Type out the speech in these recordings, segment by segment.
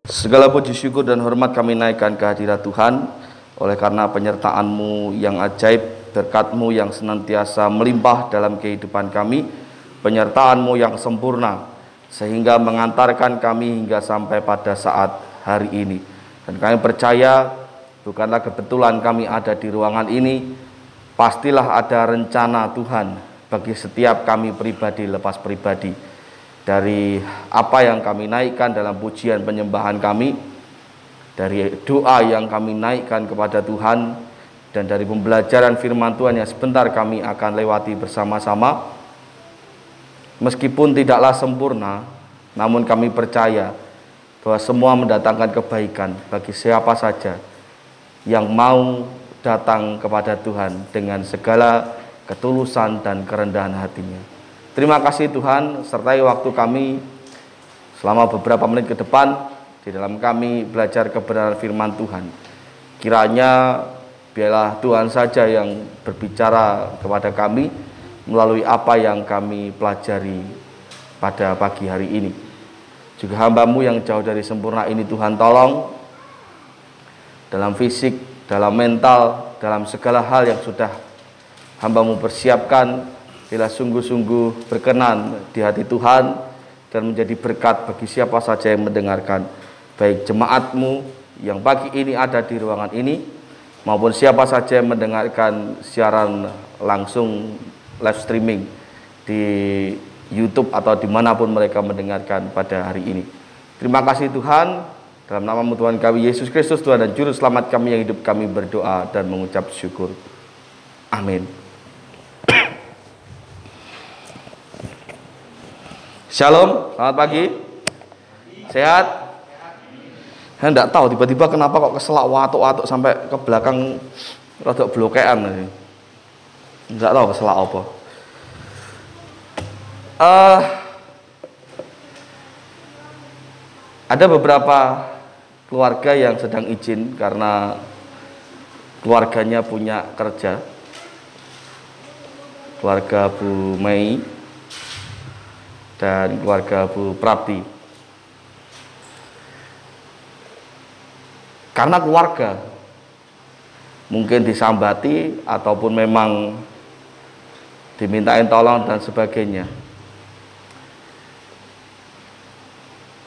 Segala puji syukur dan hormat kami naikkan ke hadirat Tuhan, oleh karena penyertaan-Mu yang ajaib, berkat-Mu yang senantiasa melimpah dalam kehidupan kami, penyertaan-Mu yang sempurna, sehingga mengantarkan kami hingga sampai pada saat hari ini. Dan kami percaya, bukanlah kebetulan kami ada di ruangan ini, pastilah ada rencana Tuhan bagi setiap kami pribadi lepas pribadi. Dari apa yang kami naikkan dalam pujian penyembahan kami, dari doa yang kami naikkan kepada Tuhan, dan dari pembelajaran firman Tuhan yang sebentar kami akan lewati bersama-sama, meskipun tidaklah sempurna, namun kami percaya bahwa semua mendatangkan kebaikan bagi siapa saja yang mau datang kepada Tuhan dengan segala ketulusan dan kerendahan hatinya. Terima kasih Tuhan, sertai waktu kami selama beberapa menit ke depan di dalam kami belajar kebenaran firman Tuhan. Kiranya biarlah Tuhan saja yang berbicara kepada kami melalui apa yang kami pelajari pada pagi hari ini. Juga hamba-Mu yang jauh dari sempurna ini Tuhan tolong dalam fisik, dalam mental, dalam segala hal yang sudah hamba-Mu persiapkan. Bila sungguh-sungguh berkenan di hati Tuhan dan menjadi berkat bagi siapa saja yang mendengarkan, baik jemaat-Mu yang pagi ini ada di ruangan ini, maupun siapa saja yang mendengarkan siaran langsung live streaming di YouTube atau dimanapun mereka mendengarkan pada hari ini. Terima kasih Tuhan, dalam nama-Mu Tuhan kami Yesus Kristus, Tuhan dan Juru Selamat kami yang hidup, kami berdoa dan mengucap syukur. Amin. Shalom, selamat pagi. Sehat? Saya enggak tahu tiba-tiba kenapa kok keselak watuk-watuk sampai ke belakang rada blokean. Enggak tahu keselak apa. Ada beberapa keluarga yang sedang izin karena keluarganya punya kerja. Keluarga Bu Mei dan keluarga Bu Prapti. Karena keluarga mungkin disambati ataupun memang dimintain tolong dan sebagainya.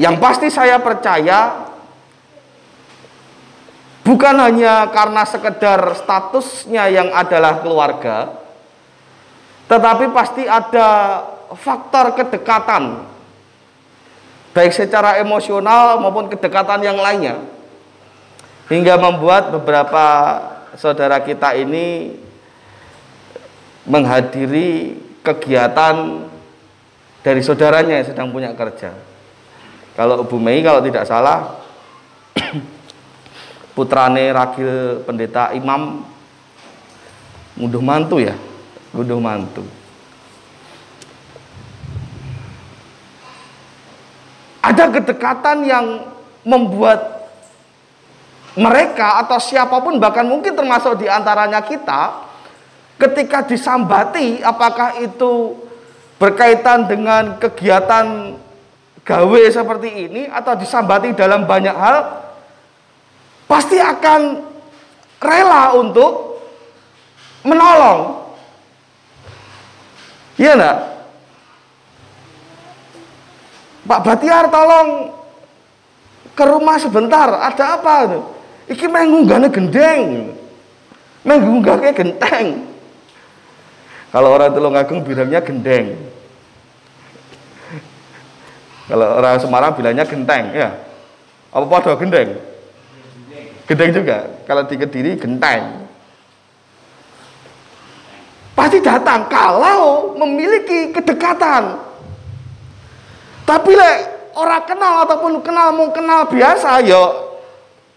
Yang pasti saya percaya bukan hanya karena sekedar statusnya yang adalah keluarga, tetapi pasti ada faktor kedekatan, baik secara emosional maupun kedekatan yang lainnya, hingga membuat beberapa saudara kita ini menghadiri kegiatan dari saudaranya yang sedang punya kerja. Kalau Bu Mei kalau tidak salah putrane ragil pendeta imam ngunduh mantu ya, ngunduh mantu. Ada kedekatan yang membuat mereka atau siapapun, bahkan mungkin termasuk diantaranya kita, ketika disambati, apakah itu berkaitan dengan kegiatan gawe seperti ini atau disambati dalam banyak hal, pasti akan rela untuk menolong. Iya enggak? Pak Batiar tolong ke rumah sebentar, ada apa itu? Iki mengunggahnya gendeng, mengunggahnya genteng. Kalau orang Tulungagung bilangnya gendeng, kalau orang Semarang bilangnya genteng, ya. Apa pada gendeng? Gendeng juga. Kalau di Kediri genteng. Pasti datang kalau memiliki kedekatan. Tapi orang kenal ataupun mau kenal biasa, ya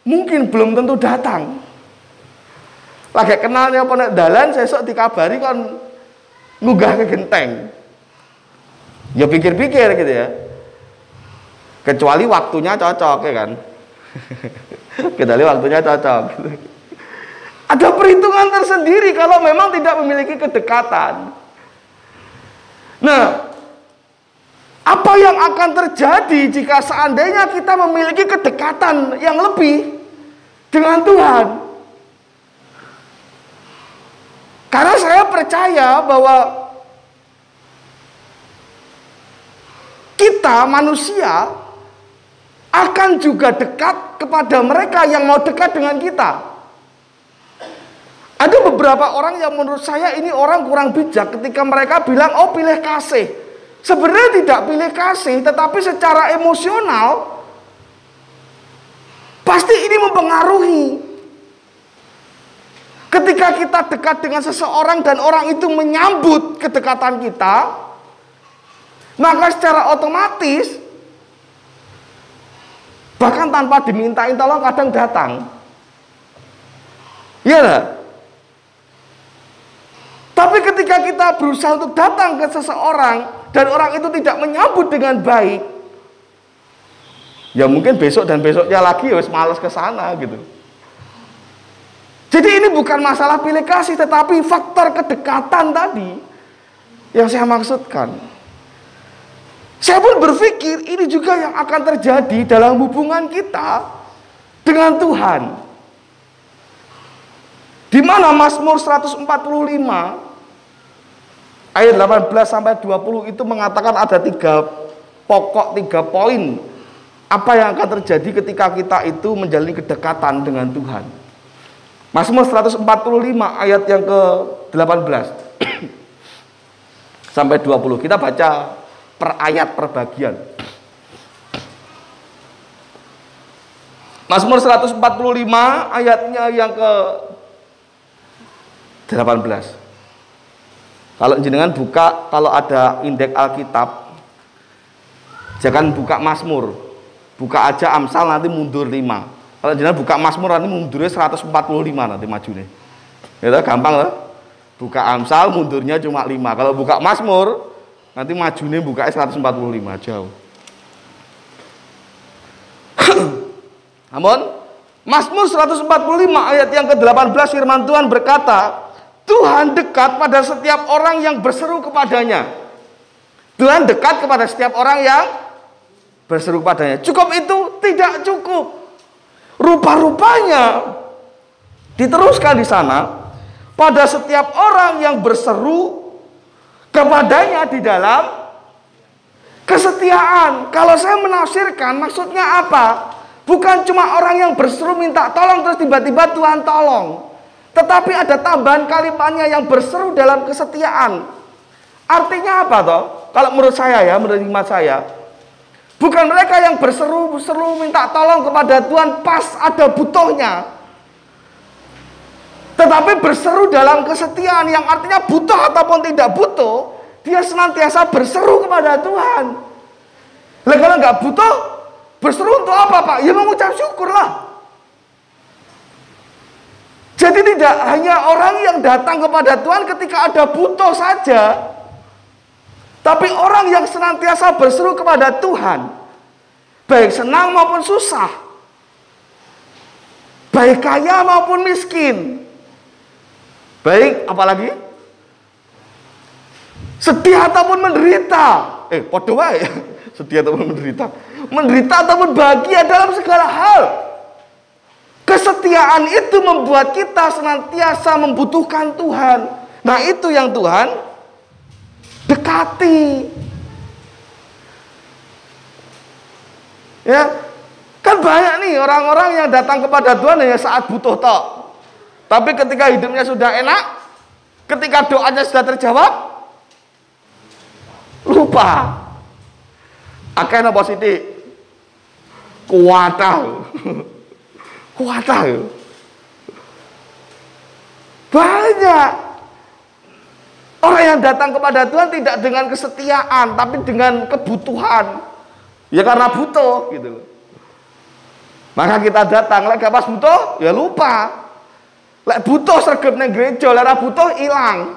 mungkin belum tentu datang. Lagi kenalnya apa nek dalan sesuk dikabari kon ngunggah ke genteng. Ya pikir-pikir gitu ya. Kecuali waktunya cocok ya kan. Kecuali waktunya cocok. Ada perhitungan tersendiri kalau memang tidak memiliki kedekatan. Nah, Apa yang akan terjadi jika seandainya kita memiliki kedekatan yang lebih dengan Tuhan? Karena saya percaya bahwa kita manusia akan juga dekat kepada mereka yang mau dekat dengan kita. Ada beberapa orang yang menurut saya ini orang kurang bijak ketika mereka bilang, oh pilih kasih. Sebenarnya tidak pilih kasih, tetapi secara emosional pasti ini mempengaruhi. Ketika kita dekat dengan seseorang dan orang itu menyambut kedekatan kita, maka secara otomatis bahkan tanpa dimintain tolong kadang datang. Iya lah. Tapi ketika kita berusaha untuk datang ke seseorang dan orang itu tidak menyambut dengan baik, ya mungkin besok dan besoknya lagi ya malas ke sana gitu. Jadi ini bukan masalah pilih kasih, tetapi faktor kedekatan tadi yang saya maksudkan. Saya pun berpikir ini juga yang akan terjadi dalam hubungan kita dengan Tuhan. Di mana Mazmur 145 ayat 18 sampai 20 itu mengatakan ada 3 poin apa yang akan terjadi ketika kita itu menjalani kedekatan dengan Tuhan. Mazmur 145 ayat yang ke-18 sampai 20. Kita baca per ayat per bagian. Mazmur 145 ayatnya yang ke-18. Kalau jenengan buka, kalau ada indeks Alkitab, jangan buka Mazmur, buka aja Amsal, nanti mundur 5. Kalau jenengan buka Mazmur nanti mundurnya 145 nanti majunya. Ya gampang loh. Buka Amsal mundurnya cuma 5. Kalau buka Mazmur nanti majunya bukanya 145 jauh. Namun Mazmur 145 ayat yang ke-18 firman Tuhan berkata, Tuhan dekat pada setiap orang yang berseru kepadanya. Tuhan dekat kepada setiap orang yang berseru kepadanya. Cukup itu? Tidak cukup. Rupa-rupanya diteruskan di sana, pada setiap orang yang berseru kepadanya di dalam kesetiaan. Kalau saya menafsirkan, maksudnya apa? Bukan cuma orang yang berseru minta tolong terus tiba-tiba Tuhan tolong. Tetapi ada tambahan kalimatnya yang berseru dalam kesetiaan. Artinya apa toh? Kalau menurut saya ya, menurut iman saya, bukan mereka yang berseru minta tolong kepada Tuhan pas ada butuhnya, tetapi berseru dalam kesetiaan yang artinya butuh ataupun tidak butuh, dia senantiasa berseru kepada Tuhan. Lah kalau nggak butuh, berseru untuk apa Pak? Ya mengucap syukurlah. Jadi tidak hanya orang yang datang kepada Tuhan ketika ada butuh saja, tapi orang yang senantiasa berseru kepada Tuhan, baik senang maupun susah, baik kaya maupun miskin, baik apalagi sedih ataupun menderita, podo wae, sedih ataupun menderita ataupun bahagia dalam segala hal. Kesetiaan itu membuat kita senantiasa membutuhkan Tuhan. Nah itu yang Tuhan dekati. Ya, kan banyak nih orang-orang yang datang kepada Tuhan hanya saat butuh tok. Tapi ketika hidupnya sudah enak, ketika doanya sudah terjawab, lupa. Akeh napa sithik? Kuatah. Kuatah. Banyak orang yang datang kepada Tuhan tidak dengan kesetiaan, tapi dengan kebutuhan. Ya karena butuh gitu. Maka kita datang, lek pas butuh ya lupa. Lek butuh sregep nang gereja, lek butuh hilang.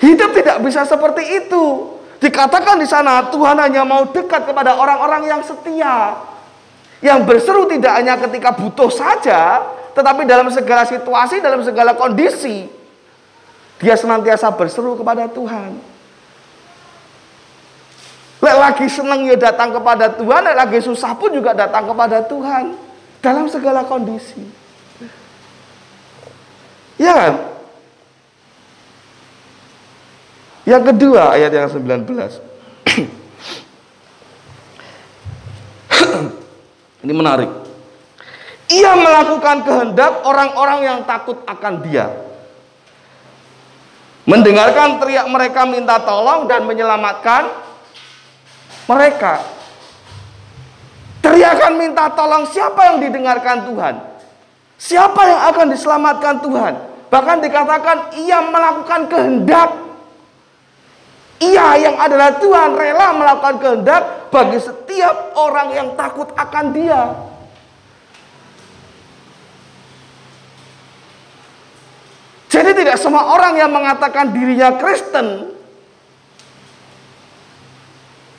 Hidup tidak bisa seperti itu. Dikatakan di sana Tuhan hanya mau dekat kepada orang-orang yang setia. Yang berseru tidak hanya ketika butuh saja, tetapi dalam segala situasi, dalam segala kondisi, dia senantiasa berseru kepada Tuhan. Lek lagi seneng ya datang kepada Tuhan, lek lagi susah pun juga datang kepada Tuhan. Dalam segala kondisi. Ya kan? Yang kedua, ayat yang 19. Ini menarik. Ia melakukan kehendak orang-orang yang takut akan Dia. Mendengarkan teriak mereka minta tolong dan menyelamatkan mereka. Teriakan minta tolong, siapa yang didengarkan Tuhan? Siapa yang akan diselamatkan Tuhan? Bahkan dikatakan ia melakukan kehendak. Ia yang adalah Tuhan rela melakukan kehendak bagi setiap orang yang takut akan Dia. Jadi tidak semua orang yang mengatakan dirinya Kristen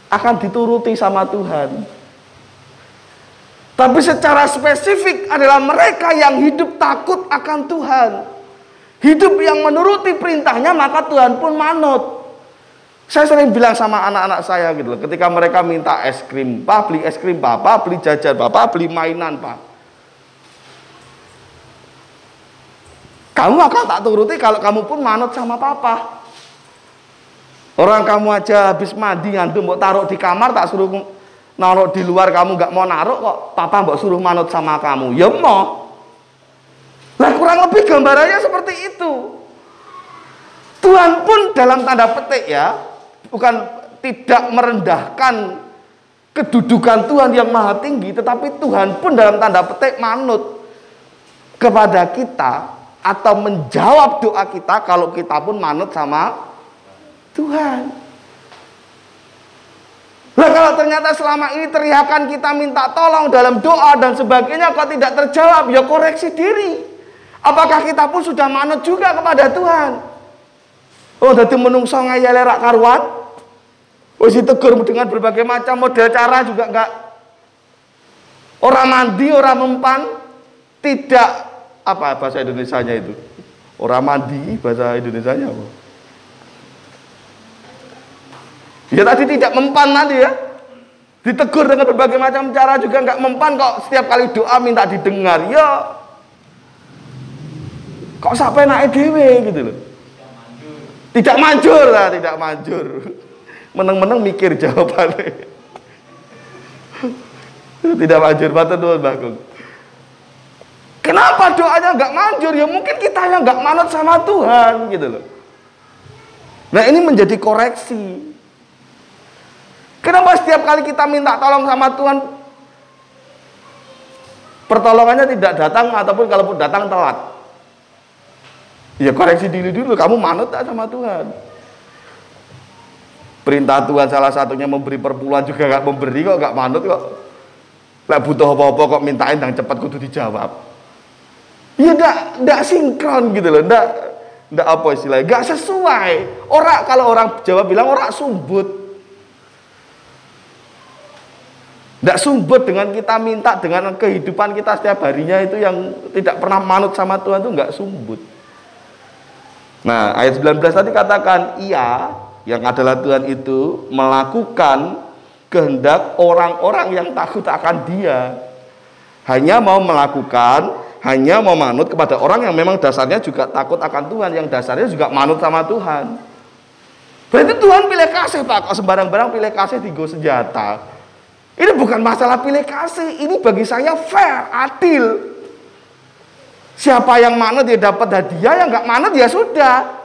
akan dituruti sama Tuhan. Tapi secara spesifik adalah mereka yang hidup takut akan Tuhan. Hidup yang menuruti perintahnya, maka Tuhan pun manut. Saya sering bilang sama anak-anak saya gitu loh, ketika mereka minta es krim, Pak beli es krim, Pak beli jajan, Pak beli mainan, Pak. Kamu akan tak turuti kalau kamu pun manut sama Papa. Orang kamu aja habis mandi ngandung mau taruh di kamar, tak suruh naruh di luar, kamu gak mau naruh kok Papa mbok suruh manut sama kamu. Ya mau. Lah kurang lebih gambarannya seperti itu. Tuhan pun dalam tanda petik ya, bukan tidak merendahkan kedudukan Tuhan yang maha tinggi, tetapi Tuhan pun dalam tanda petik manut kepada kita atau menjawab doa kita kalau kita pun manut sama Tuhan. Lah kalau ternyata selama ini teriakan kita minta tolong dalam doa dan sebagainya kok tidak terjawab, ya koreksi diri. Apakah kita pun sudah manut juga kepada Tuhan? Oh, dadi menungso ngayale rak karuan. Wis ditegur dengan berbagai macam model cara juga enggak. Orang mandi, orang mempan, tidak apa bahasa Indonesianya itu? Orang mandi bahasa Indonesianya apa? Ya tadi tidak mempan tadi ya. Ditegur dengan berbagai macam cara juga enggak mempan kok setiap kali doa minta didengar. Ya. Kok sampai naik dewe gitu loh. Tidak manjur lah, tidak manjur. Meneng-meneng mikir jawabannya. Tidak manjur, matur nuwun Bagong. Kenapa doanya nggak manjur? Ya mungkin kita yang nggak manut sama Tuhan gitu loh. Nah ini menjadi koreksi. Kenapa setiap kali kita minta tolong sama Tuhan, pertolongannya tidak datang ataupun kalaupun datang telat? Ya koreksi diri dulu, kamu manut tak sama Tuhan? Perintah Tuhan salah satunya memberi perpuluhan juga nggak memberi kok, nggak manut kok. Lah butuh apa-apa kok mintain yang cepat kudu dijawab. Ya enggak sinkron gitu loh, enggak apa istilahnya, enggak sesuai. Kalau orang Jawa bilang orang sumbut. Enggak sumbut dengan kita minta, dengan kehidupan kita setiap harinya itu yang tidak pernah manut sama Tuhan itu enggak sumbut. Nah, ayat 19 tadi katakan ia yang adalah Tuhan itu melakukan kehendak orang-orang yang takut akan Dia. Hanya mau melakukan, hanya mau manut kepada orang yang memang dasarnya juga takut akan Tuhan, yang dasarnya juga manut sama Tuhan. Berarti Tuhan pilih kasih Pak, kok sembarang-barang pilih kasih digo senjata. Ini bukan masalah pilih kasih, ini bagi saya fair, adil. Siapa yang manut dia dapat hadiah, yang nggak manut ya sudah.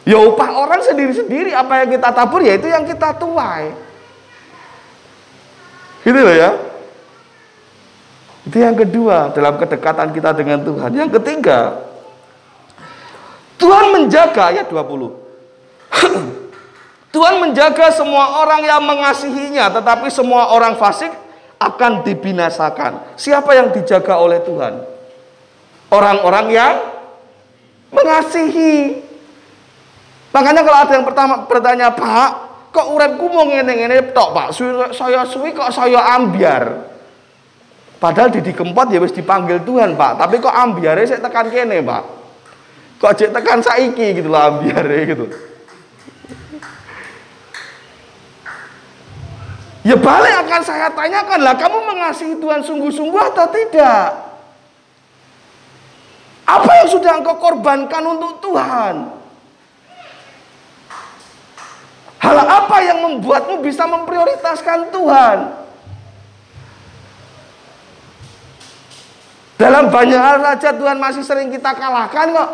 Ya upah orang sendiri-sendiri, apa yang kita tabur ya itu yang kita tuai. Gitu loh ya. Itu yang kedua dalam kedekatan kita dengan Tuhan. Yang ketiga, Tuhan menjaga, ayat 20. Tuhan menjaga semua orang yang mengasihinya, tetapi semua orang fasik akan dibinasakan. Siapa yang dijaga oleh Tuhan? Orang-orang yang mengasihi. Makanya kalau ada yang pertama bertanya, Pak, kok uripku mau ngene-ngene tok, Pak? Saya suwi kok saya ambiar. Padahal di Kempot ya wis dipanggil Tuhan, Pak. Tapi kok ambiare saya tekan kene, Pak. Kok jek tekan saiki gitu loh ambiare gitu. Ya balik akan saya tanyakan, lah kamu mengasihi Tuhan sungguh-sungguh atau tidak? Apa yang sudah engkau korbankan untuk Tuhan? Hal apa yang membuatmu bisa memprioritaskan Tuhan? Dalam banyak hal saja Tuhan masih sering kita kalahkan kok.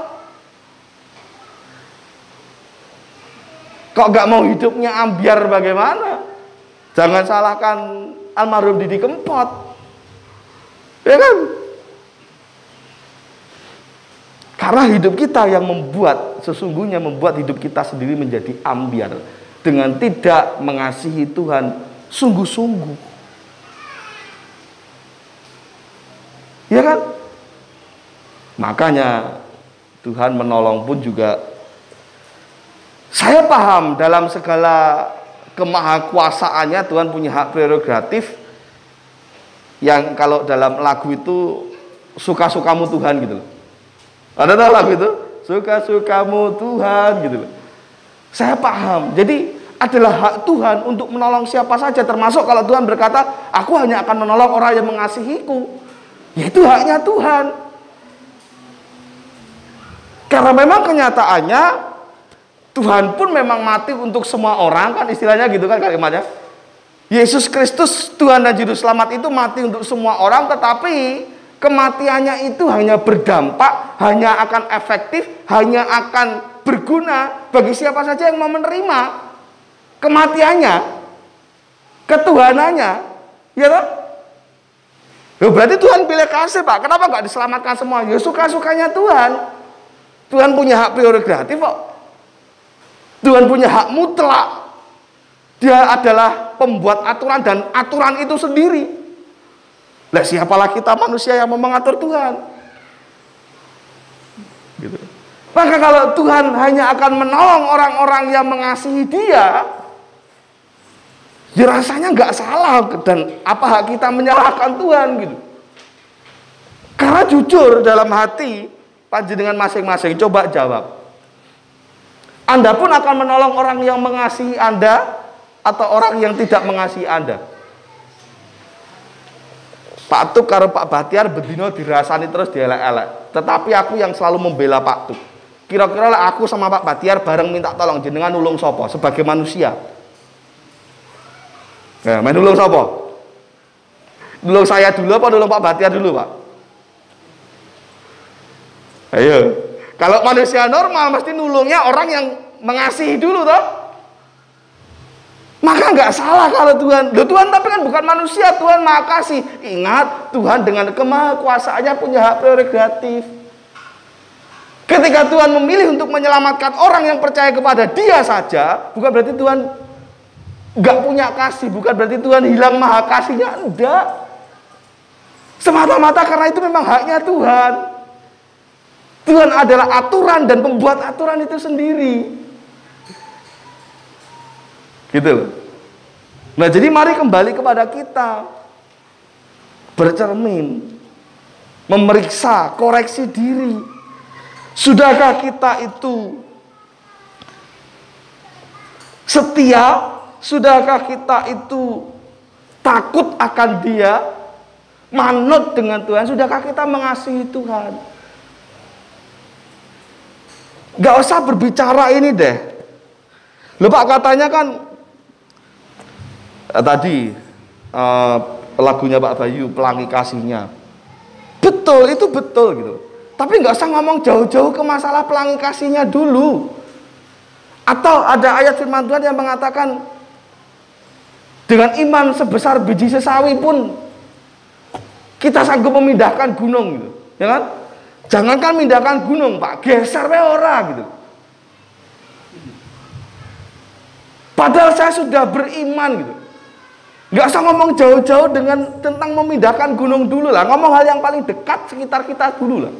Kok gak mau hidupnya ambiar bagaimana? Jangan salahkan almarhum Didi Kempot. Ya kan? Karena hidup kita yang sesungguhnya membuat hidup kita sendiri menjadi ambiar dengan tidak mengasihi Tuhan sungguh-sungguh. Ya kan? Makanya Tuhan menolong pun juga, saya paham dalam segala kemahakuasaannya Tuhan punya hak prerogatif yang kalau dalam lagu itu suka-sukamu Tuhan gitu loh. Ada tahu lagu itu? Suka-sukamu Tuhan gitu loh. Saya paham. Jadi adalah hak Tuhan untuk menolong siapa saja, termasuk kalau Tuhan berkata, aku hanya akan menolong orang yang mengasihiku. Ya itu haknya Tuhan. Karena memang kenyataannya Tuhan pun memang mati untuk semua orang, kan istilahnya gitu kan kalimatnya. Yesus Kristus Tuhan dan Juru Selamat itu mati untuk semua orang, tetapi kematiannya itu hanya berdampak, hanya akan efektif, hanya akan berguna bagi siapa saja yang mau menerima kematiannya, ketuhanannya. Ya toh? Berarti Tuhan pilih kasih, Pak. Kenapa nggak diselamatkan semua? Ya suka-sukanya Tuhan. Tuhan punya hak prerogatif kok. Tuhan punya hak mutlak. Dia adalah pembuat aturan dan aturan itu sendiri. Lah siapalah kita manusia yang mau mengatur Tuhan? Gitu. Maka kalau Tuhan hanya akan menolong orang-orang yang mengasihi Dia, ya rasanya nggak salah, dan apa hak kita menyalahkan Tuhan gitu? Karena jujur dalam hati panjenengan masing-masing coba jawab. Anda pun akan menolong orang yang mengasihi Anda atau orang yang tidak mengasihi Anda? Pak Tuk karo Pak Batiar bedino dirasani terus dielek-elek, tetapi aku yang selalu membela Pak Tuk. Kira-kira aku sama Pak Batiar bareng minta tolong jenengan nulung sopo sebagai manusia. Nah, main nulung sopo? Nulung saya dulu apa nulung Pak Batiar dulu, Pak? Ayo. Kalau manusia normal mesti nulungnya orang yang mengasihi dulu toh. Maka nggak salah kalau Tuhan. Loh, Tuhan tapi kan bukan manusia, Tuhan Maha Kasih. Ingat, Tuhan dengan kemahakuasaannya punya hak prerogatif. Ketika Tuhan memilih untuk menyelamatkan orang yang percaya kepada Dia saja, bukan berarti Tuhan nggak punya kasih, bukan berarti Tuhan hilang maha kasihnya, enggak. Semata-mata karena itu memang haknya Tuhan. Tuhan adalah aturan dan pembuat aturan itu sendiri. Gitu loh. Nah, jadi mari kembali kepada kita. Bercermin, memeriksa, koreksi diri. Sudahkah kita itu setia? Sudahkah kita itu takut akan Dia, manut dengan Tuhan? Sudahkah kita mengasihi Tuhan? Gak usah berbicara ini deh. Loh Pak, katanya kan tadi lagunya Pak Bayu, Pelangi Kasihnya. Betul, itu betul gitu. Tapi nggak usah ngomong jauh-jauh ke masalah pelangi kasihnya dulu. Atau ada ayat firman Tuhan yang mengatakan dengan iman sebesar biji sesawi pun kita sanggup memindahkan gunung gitu. Ya kan? Jangankan mindahkan gunung, Pak, geser we ora gitu. Padahal saya sudah beriman gitu. Nggak usah ngomong jauh-jauh tentang memindahkan gunung dulu lah. Ngomong hal yang paling dekat sekitar kita dulu lah.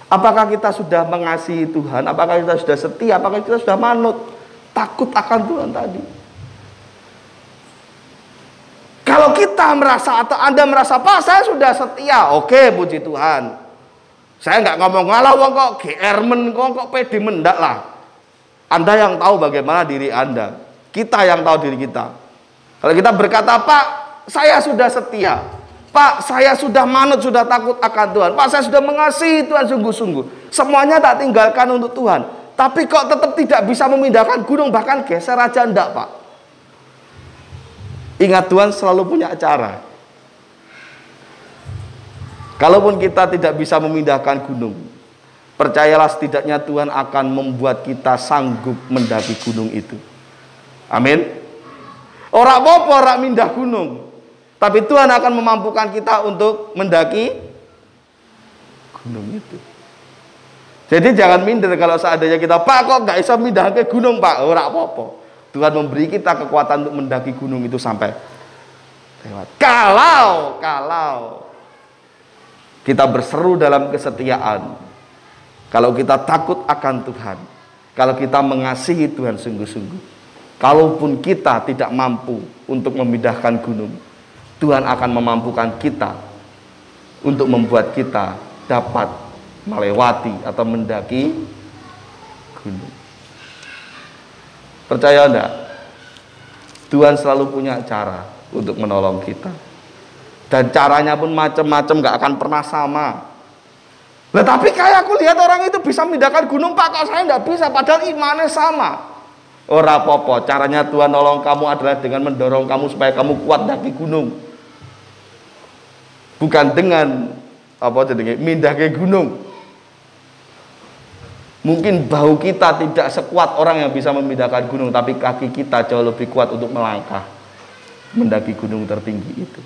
Apakah kita sudah mengasihi Tuhan? Apakah kita sudah setia? Apakah kita sudah manut? Takut akan Tuhan tadi. Kalau kita merasa atau Anda merasa, Pak saya sudah setia, oke, puji Tuhan. Saya nggak ngomong ngalah wong kok GR men kok pede mendak lah. Anda yang tahu bagaimana diri Anda. Kita yang tahu diri kita. Kalau kita berkata, Pak, saya sudah setia, Pak, saya sudah manut, sudah takut akan Tuhan, Pak, saya sudah mengasihi Tuhan sungguh-sungguh, semuanya tak tinggalkan untuk Tuhan, tapi kok tetap tidak bisa memindahkan gunung, bahkan geser aja enggak, Pak. Ingat, Tuhan selalu punya cara. Kalaupun kita tidak bisa memindahkan gunung, percayalah setidaknya Tuhan akan membuat kita sanggup mendaki gunung itu. Amin. Ora apa-apa ora mindah gunung, tapi Tuhan akan memampukan kita untuk mendaki gunung itu. Jadi jangan minder kalau seandainya kita, Pak, kok nggak bisa mindah ke gunung, Pak. Ora apa-apa. Tuhan memberi kita kekuatan untuk mendaki gunung itu sampai lewat. Kalau kita berseru dalam kesetiaan, kalau kita takut akan Tuhan, kalau kita mengasihi Tuhan sungguh-sungguh, kalaupun kita tidak mampu untuk memindahkan gunung, Tuhan akan memampukan kita untuk membuat kita dapat melewati atau mendaki gunung. Percaya enggak? Tuhan selalu punya cara untuk menolong kita. Dan caranya pun macam-macam, gak akan pernah sama. Nah, tapi kayak aku lihat orang itu bisa memindahkan gunung, Pak, kok saya enggak bisa, padahal imannya sama. Ora apa-apa, caranya Tuhan nolong kamu adalah dengan mendorong kamu supaya kamu kuat daki gunung. Bukan dengan mindahke gunung. Mungkin bahu kita tidak sekuat orang yang bisa memindahkan gunung, tapi kaki kita jauh lebih kuat untuk melangkah mendaki gunung tertinggi itu,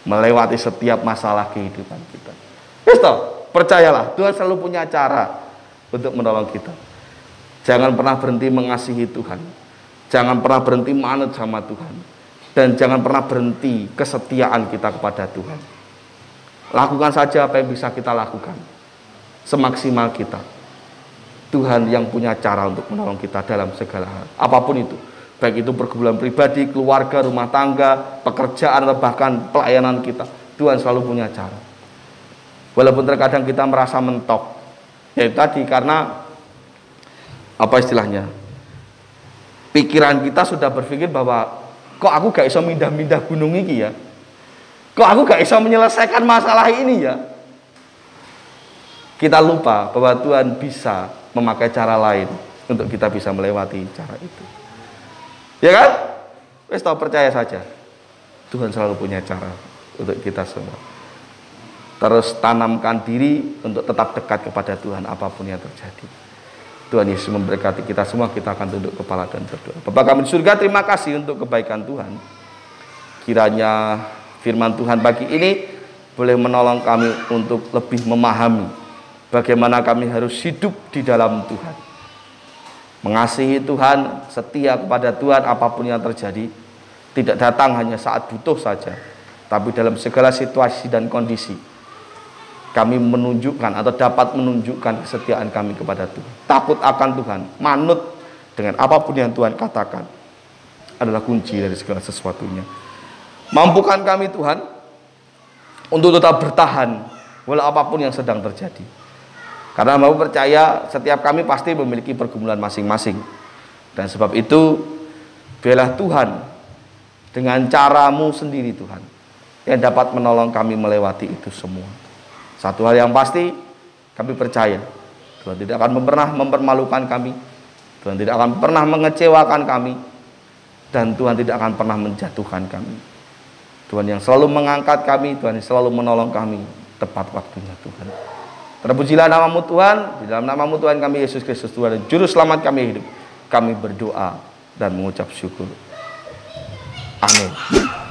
melewati setiap masalah kehidupan kita. Percayalah, Tuhan selalu punya cara untuk menolong kita. Jangan pernah berhenti mengasihi Tuhan, jangan pernah berhenti manut sama Tuhan, dan jangan pernah berhenti kesetiaan kita kepada Tuhan. Lakukan saja apa yang bisa kita lakukan semaksimal kita. Tuhan yang punya cara untuk menolong kita dalam segala hal, apapun itu, baik itu pergumulan pribadi, keluarga, rumah tangga, pekerjaan, atau bahkan pelayanan kita. Tuhan selalu punya cara. Walaupun terkadang kita merasa mentok, yaitu tadi karena apa istilahnya, pikiran kita sudah berpikir bahwa kok aku gak bisa mindah-mindah gunung ini ya, kok aku gak bisa menyelesaikan masalah ini ya. Kita lupa bahwa Tuhan bisa memakai cara lain untuk kita bisa melewati cara itu. Ya kan? Wes tahu, percaya saja. Tuhan selalu punya cara untuk kita semua. Terus tanamkan diri untuk tetap dekat kepada Tuhan apapun yang terjadi. Tuhan Yesus memberkati kita semua. Kita akan tunduk kepala dan berdoa. Bapa kami di surga, terima kasih untuk kebaikan Tuhan. Kiranya firman Tuhan pagi ini boleh menolong kami untuk lebih memahami bagaimana kami harus hidup di dalam Tuhan, mengasihi Tuhan, setia kepada Tuhan apapun yang terjadi, tidak datang hanya saat butuh saja, tapi dalam segala situasi dan kondisi kami menunjukkan atau dapat menunjukkan kesetiaan kami kepada Tuhan. Takut akan Tuhan, manut dengan apapun yang Tuhan katakan adalah kunci dari segala sesuatunya. Mampukan kami Tuhan untuk tetap bertahan walau apapun yang sedang terjadi. Karena mau percaya setiap kami pasti memiliki pergumulan masing-masing. Dan sebab itu biarlah Tuhan dengan caramu sendiri Tuhan yang dapat menolong kami melewati itu semua. Satu hal yang pasti, kami percaya Tuhan tidak akan pernah mempermalukan kami, Tuhan tidak akan pernah mengecewakan kami, dan Tuhan tidak akan pernah menjatuhkan kami. Tuhan yang selalu mengangkat kami, Tuhan yang selalu menolong kami tepat waktunya Tuhan. Terpujilah namamu Tuhan, di dalam namamu Tuhan kami Yesus Kristus Tuhan dan Juru Selamat kami hidup. Kami berdoa dan mengucap syukur. Amin.